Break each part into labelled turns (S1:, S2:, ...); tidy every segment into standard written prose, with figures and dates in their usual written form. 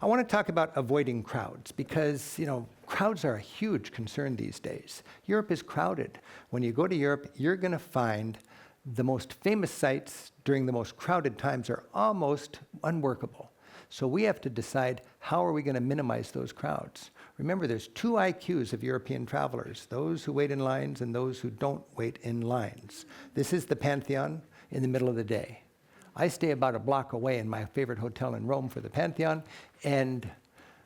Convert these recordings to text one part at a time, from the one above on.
S1: I want to talk about avoiding crowds because, crowds are a huge concern these days. Europe is crowded. When you go to Europe, you're going to find the most famous sites during the most crowded times are almost unworkable. So we have to decide how are we going to minimize those crowds. Remember, there's two IQs of European travelers, those who wait in lines and those who don't wait in lines. This is the Pantheon in the middle of the day. I stay about a block away in my favorite hotel in Rome for the Pantheon, and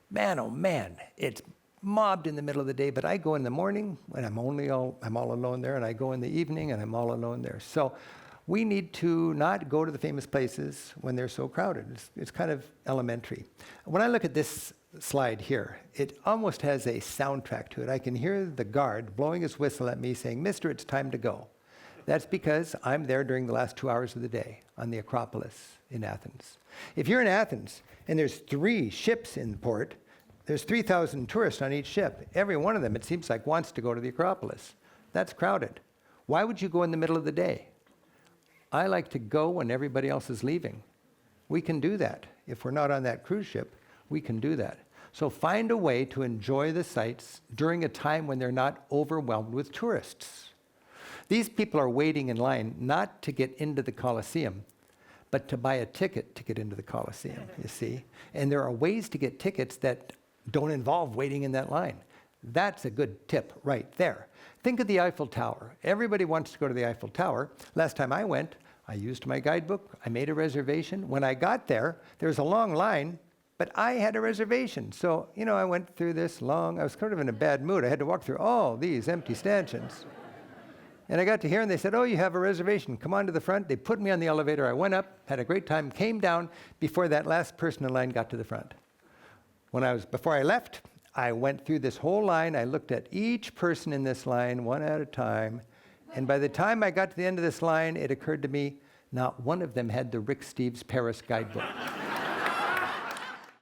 S1: man, oh man, it's mobbed in the middle of the day, but I go in the morning when I'm all alone there, and I go in the evening and I'm all alone there. So we need to not go to the famous places when they're so crowded. It's kind of elementary. When I look at this slide here, it almost has a soundtrack to it. I can hear the guard blowing his whistle at me saying, "Mister, it's time to go." That's because I'm there during the last 2 hours of the day on the Acropolis in Athens. If you're in Athens and there's 3 ships in port, there's 3,000 tourists on each ship. Every one of them, it seems like, wants to go to the Acropolis. That's crowded. Why would you go in the middle of the day? I like to go when everybody else is leaving. We can do that. If we're not on that cruise ship, we can do that. So find a way to enjoy the sights during a time when they're not overwhelmed with tourists. These people are waiting in line not to get into the Colosseum, but to buy a ticket to get into the Colosseum, you see? And there are ways to get tickets that don't involve waiting in that line. That's a good tip right there. Think of the Eiffel Tower. Everybody wants to go to the Eiffel Tower. Last time I went, I used my guidebook. I made a reservation. When I got there, there was a long line, but I had a reservation. So, I went through this I was kind of in a bad mood. I had to walk through all these empty stanchions. And I got to here, and they said, "Oh, you have a reservation. Come on to the front." They put me on the elevator. I went up, had a great time, came down before that last person in line got to the front. Before I left, I went through this whole line. I looked at each person in this line one at a time. And by the time I got to the end of this line, it occurred to me, not one of them had the Rick Steves Paris guidebook.